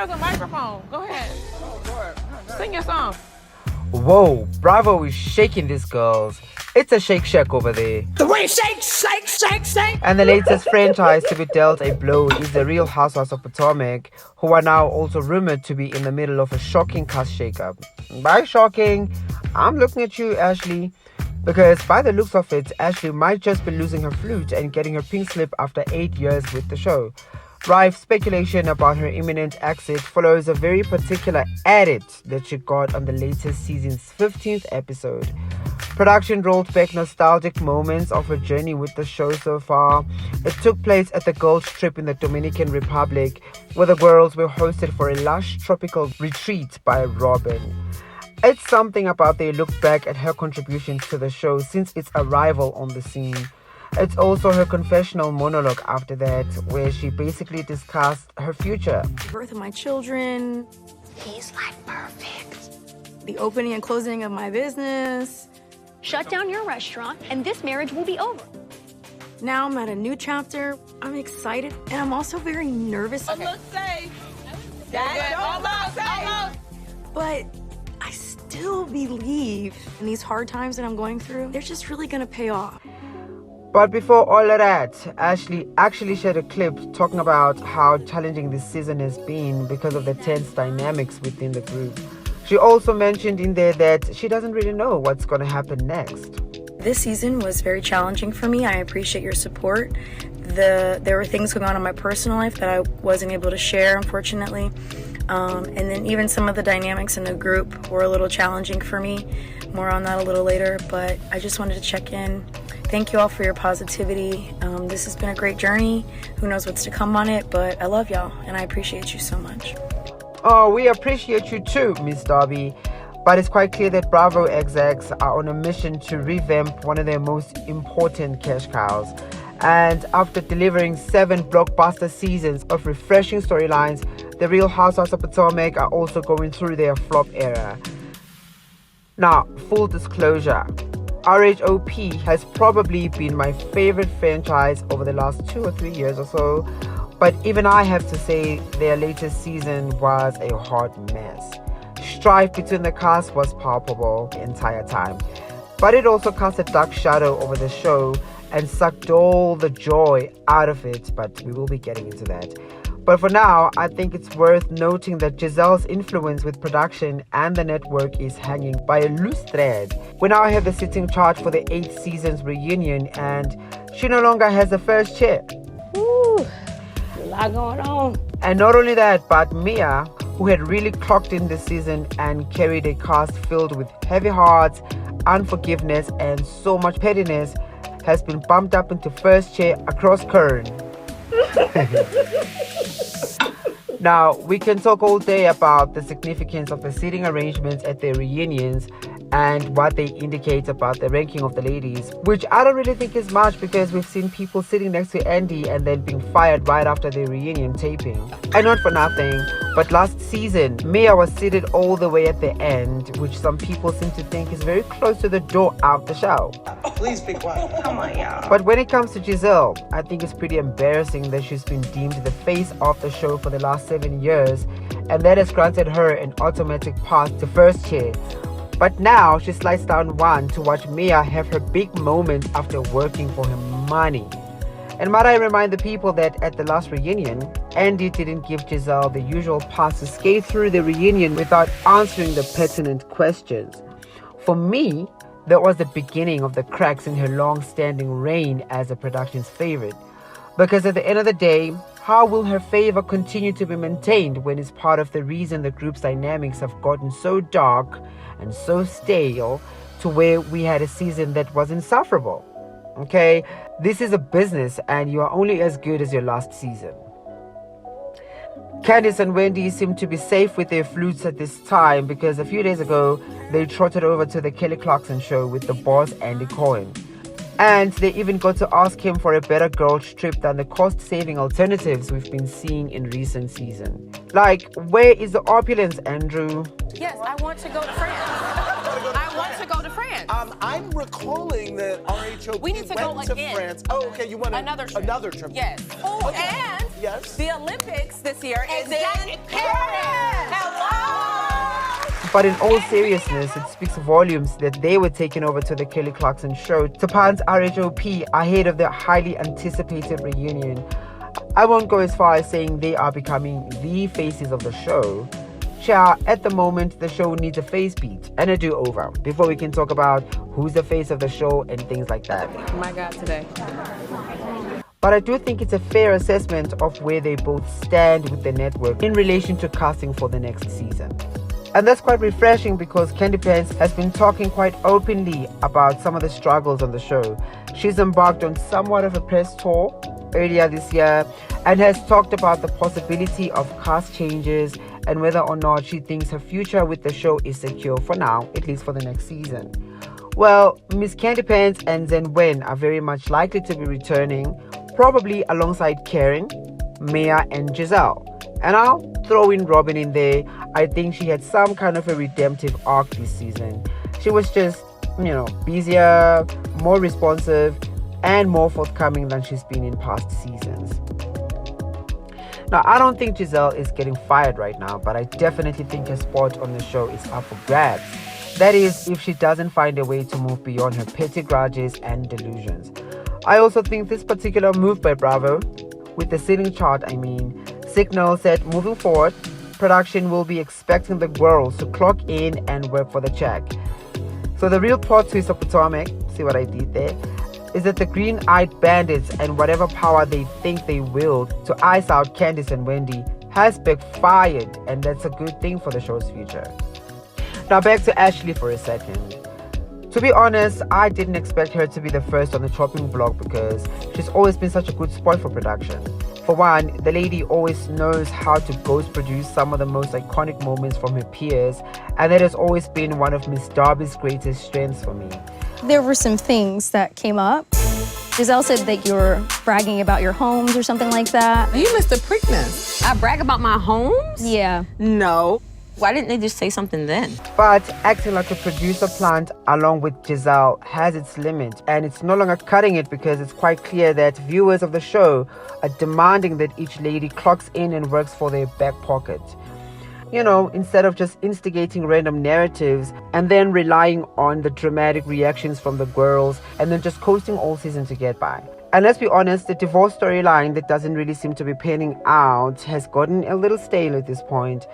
There's a microphone. Go ahead. Sing your song. Whoa, Bravo is shaking these girls. It's a shake shack over there. The way shake, shake, shake, shake. And the latest franchise to be dealt a blow is the Real Housewives of Potomac, who are now also rumored to be in the middle of a shocking cast shakeup. By shocking, I'm looking at you, Ashley, because by the looks of it, Ashley might just be losing her flute and getting her pink slip after 8 years with the show. Rife speculation about her imminent exit follows a very particular edit that she got on the latest season's 15th episode. Production rolled back nostalgic moments of her journey with the show so far. It took place at the girls' trip in the Dominican Republic, where the girls were hosted for a lush tropical retreat by Robin. It's something about they look back at her contributions to the show since its arrival on the scene. It's also her confessional monologue after that, where she basically discussed her future. Birth of my children. He's like perfect. The opening and closing of my business. Shut down your restaurant and this marriage will be over. Now I'm at a new chapter. I'm excited and I'm also very nervous. Okay. Look safe. That's almost. But I still believe in these hard times that I'm going through, they're just really gonna pay off. But before all of that, Ashley actually shared a clip talking about how challenging this season has been because of the tense dynamics within the group. She also mentioned in there that she doesn't really know what's going to happen next. This season was very challenging for me. I appreciate your support. There were things going on in my personal life that I wasn't able to share, unfortunately. And then even some of the dynamics in the group were a little challenging for me. More on that a little later, but I just wanted to check in. Thank you all for your positivity. This has been a great journey. Who knows what's to come on it, but I love y'all and I appreciate you so much. Oh, we appreciate you too, Miss Darby. But it's quite clear that Bravo execs are on a mission to revamp one of their most important cash cows. And after delivering 7 blockbuster seasons of refreshing storylines, the Real Housewives of Potomac are also going through their flop era. Now, full disclosure, RHOP has probably been my favorite franchise over the last 2 or 3 years or so, but even I have to say their latest season was a hot mess. Strife between the cast was palpable the entire time, but it also cast a dark shadow over the show and sucked all the joy out of it, but we will be getting into that. But for now, I think it's worth noting that Gizelle's influence with production and the network is hanging by a loose thread. We now have the sitting charge for the 8th season's reunion, and she no longer has the first chair. Woo, a lot going on. And not only that, but Mia, who had really clocked in this season and carried a cast filled with heavy hearts, unforgiveness, and so much pettiness, has been bumped up into first chair across Kern. Now, we can talk all day about the significance of the seating arrangements at their reunions and what they indicate about the ranking of the ladies, which I don't really think is much because we've seen people sitting next to Andy and then being fired right after their reunion taping. And not for nothing, but last season, Mia was seated all the way at the end, which some people seem to think is very close to the door out the show. Please be quiet. Come on, y'all. But when it comes to Gizelle, I think it's pretty embarrassing that she's been deemed the face of the show for the last 7 years, and that has granted her an automatic pass to first chair. But now she slides down one to watch Mia have her big moment after working for her money. And might I remind the people that at the last reunion, Andy didn't give Gizelle the usual pass to skate through the reunion without answering the pertinent questions. For me, that was the beginning of the cracks in her long-standing reign as a production's favorite. Because at the end of the day, how will her favor continue to be maintained when it's part of the reason the group's dynamics have gotten so dark and so stale to where we had a season that was insufferable? Okay, this is a business and you are only as good as your last season. Candice and Wendy seem to be safe with their flutes at this time because a few days ago they trotted over to the Kelly Clarkson show with the boss Andy Cohen. And they even got to ask him for a better girls trip than the cost-saving alternatives we've been seeing in recent seasons. Like, where is the opulence, Andrew? Yes, I want to go to France. I want to go to France. I'm recalling that RHOP We need to go went to again. France. Oh, okay, you want Another trip. Another trip. Yes. Oh, Okay. and Yes. The Olympics this year is in Exactly. Paris. Hello. But in all seriousness, it speaks volumes that they were taken over to the Kelly Clarkson show to punt RHOP ahead of their highly anticipated reunion. I won't go as far as saying they are becoming the faces of the show. At the moment, the show needs a face beat and a do-over before we can talk about who's the face of the show and things like that. My God, today. But I do think it's a fair assessment of where they both stand with the network in relation to casting for the next season. And that's quite refreshing because Candy Pants has been talking quite openly about some of the struggles on the show. She's embarked on somewhat of a press tour earlier this year and has talked about the possibility of cast changes and whether or not she thinks her future with the show is secure for now, at least for the next season. Well, Miss Candy Pants and Zen Wen are very much likely to be returning, probably alongside Karen, Mia, and Gizelle. And I'll throw in Robin in there. I think she had some kind of a redemptive arc this season. She was just, busier, more responsive, and more forthcoming than she's been in past seasons. Now, I don't think Gizelle is getting fired right now, but I definitely think her spot on the show is up for grabs. That is, if she doesn't find a way to move beyond her petty grudges and delusions. I also think this particular move by Bravo, with the ceiling chart, signals that moving forward, production will be expecting the girls to clock in and work for the check. So the real plot twist of Potomac, see what I did there, is that the green-eyed bandits and whatever power they think they wield to ice out Candice and Wendy has backfired, and that's a good thing for the show's future. Now back to Ashley for a second. To be honest, I didn't expect her to be the first on the chopping block because she's always been such a good sport for production. For one, the lady always knows how to ghost produce some of the most iconic moments from her peers, and that has always been one of Miss Darby's greatest strengths for me. There were some things that came up. Gizelle said that you were bragging about your homes or something like that. You missed the Preakness. I brag about my homes? Yeah. No. Why didn't they just say something then? But acting like a producer plant along with Gizelle has its limit, and it's no longer cutting it because it's quite clear that viewers of the show are demanding that each lady clocks in and works for their back pocket. Instead of just instigating random narratives and then relying on the dramatic reactions from the girls and then just coasting all season to get by. And let's be honest, the divorce storyline that doesn't really seem to be panning out has gotten a little stale at this point.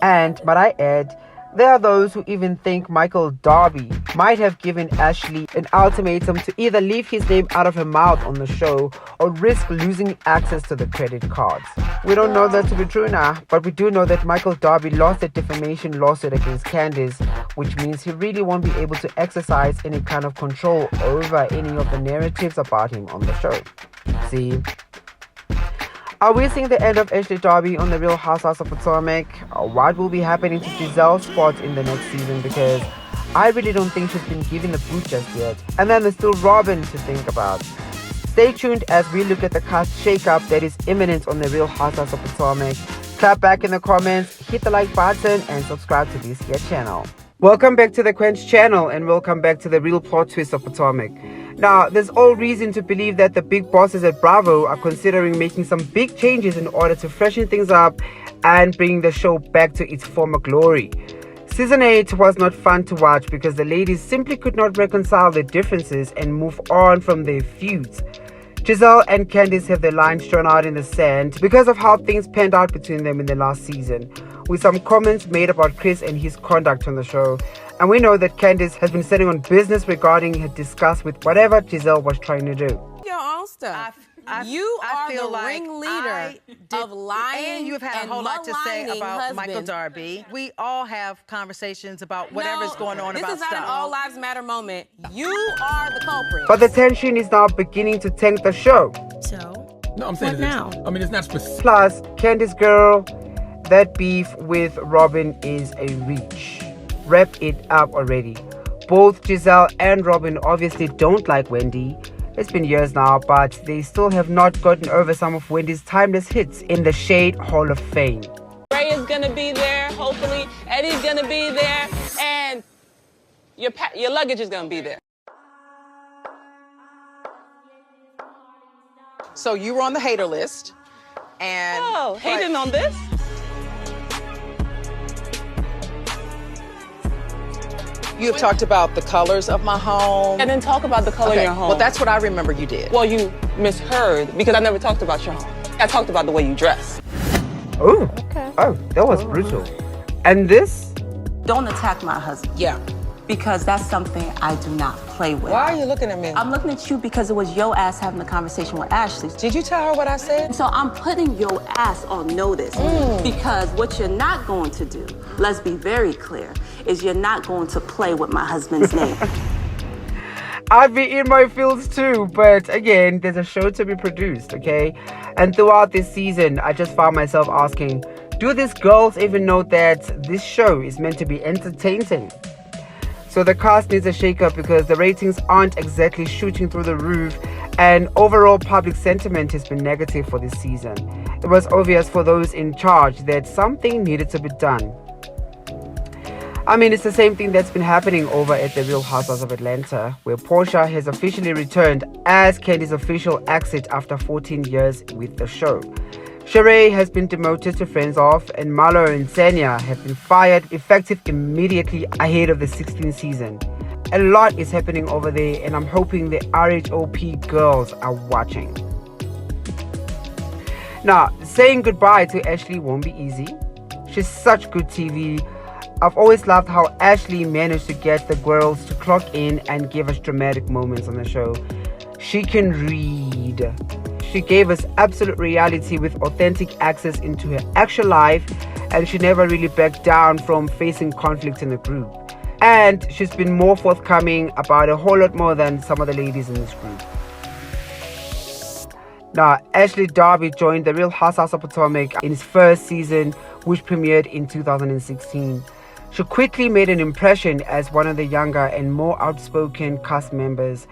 And, might I add, there are those who even think Michael Darby might have given Ashley an ultimatum to either leave his name out of her mouth on the show or risk losing access to the credit cards. We don't know that to be true now, but we do know that Michael Darby lost a defamation lawsuit against Candice, which means he really won't be able to exercise any kind of control over any of the narratives about him on the show. See? Are we seeing the end of Ashley Darby on the Real Housewives of Potomac? What will be happening to Gizelle's spot in the next season? Because I really don't think she's been given the boot just yet. And then there's still Robin to think about. Stay tuned as we look at the cast shakeup that is imminent on the Real Housewives of Potomac. Clap back in the comments, hit the like button, and subscribe to this here channel. Welcome back to the Quench channel, and welcome back to the real plot twist of Potomac. Now, there's all reason to believe that the big bosses at Bravo are considering making some big changes in order to freshen things up and bring the show back to its former glory. Season 8 was not fun to watch because the ladies simply could not reconcile their differences and move on from their feuds. Gizelle and Candice have their lines drawn out in the sand because of how things panned out between them in the last season, with some comments made about Chris and his conduct on the show. And we know that Candice has been setting on business regarding her disgust with whatever Gizelle was trying to do. Your own stuff. You are the ringleader of lying and you've had a whole lot to say about husbands. Michael Darby. We all have conversations about whatever's going on about stuff. This is not an All Lives Matter moment. You are the culprit. But the tension is now beginning to tank the show. So, no, I'm saying what now? It's not specific. Plus, Candice girl, that beef with Robin is a reach. Wrap it up already. Both Gizelle and Robin obviously don't like Wendy. It's been years now, but they still have not gotten over some of Wendy's timeless hits in the Shade Hall of Fame. Ray is gonna be there, hopefully. Eddie's gonna be there, and your luggage is gonna be there. So you were on the hater list. And hating on this? you have talked about the colors of my home. I didn't talk about the color of your home. Well, that's what I remember you did. Well, you misheard because I never talked about your home. I talked about the way you dress. Oh, oh, that was brutal. And this? Don't attack my husband. Yeah. Because that's something I do not play with. Why are you looking at me? I'm looking at you because it was your ass having a conversation with Ashley. Did you tell her what I said? So I'm putting your ass on notice because what you're not going to do, let's be very clear, is you're not going to play with my husband's name. I'd be in my feels too, but again, there's a show to be produced, okay? And throughout this season, I just found myself asking, do these girls even know that this show is meant to be entertaining? So the cast needs a shake-up because the ratings aren't exactly shooting through the roof, and overall public sentiment has been negative for this season. It was obvious for those in charge that something needed to be done. I mean, it's the same thing that's been happening over at the Real Housewives of Atlanta, where Portia has officially returned as Candy's official exit after 14 years with the show. Sheree has been demoted to Friends Off, and Marlo and Sanya have been fired effective immediately ahead of the 16th season. A lot is happening over there, and I'm hoping the RHOP girls are watching. Now, saying goodbye to Ashley won't be easy. She's such good TV. I've always loved how Ashley managed to get the girls to clock in and give us dramatic moments on the show. She can read. She gave us absolute reality with authentic access into her actual life, and she never really backed down from facing conflict in the group. And she's been more forthcoming about a whole lot more than some of the ladies in this group. Now, Ashley Darby joined the Real Housewives of Potomac in its first season, which premiered in 2016. She quickly made an impression as one of the younger and more outspoken cast members.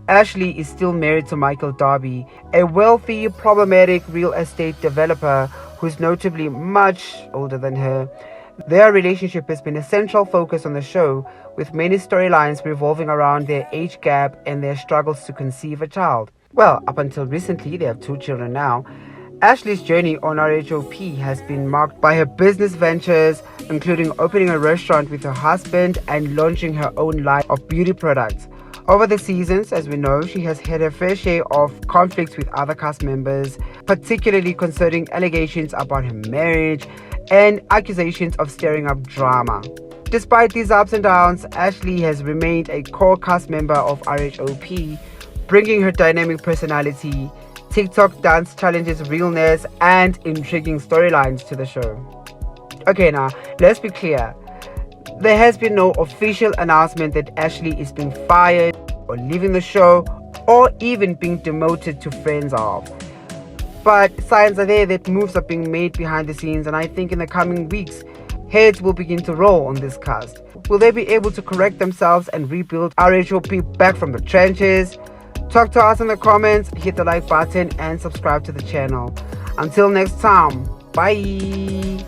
Ashley is still married to Michael Darby, a wealthy, problematic real estate developer who's notably much older than her. Their relationship has been a central focus on the show, with many storylines revolving around their age gap and their struggles to conceive a child. Well, up until recently, they have 2 children now. Ashley's journey on RHOP has been marked by her business ventures, including opening a restaurant with her husband and launching her own line of beauty products. Over the seasons, as we know, she has had her fair share of conflicts with other cast members, particularly concerning allegations about her marriage and accusations of stirring up drama. Despite these ups and downs, Ashley has remained a core cast member of RHOP, bringing her dynamic personality, TikTok dance challenges, realness, and intriguing storylines to the show. Okay, now, let's be clear. There has been no official announcement that Ashley is being fired or leaving the show or even being demoted to Friends Off. But signs are there that moves are being made behind the scenes, and I think in the coming weeks, heads will begin to roll on this cast. Will they be able to correct themselves and rebuild RHOP back from the trenches? Talk to us in the comments, hit the like button and subscribe to the channel. Until next time, bye!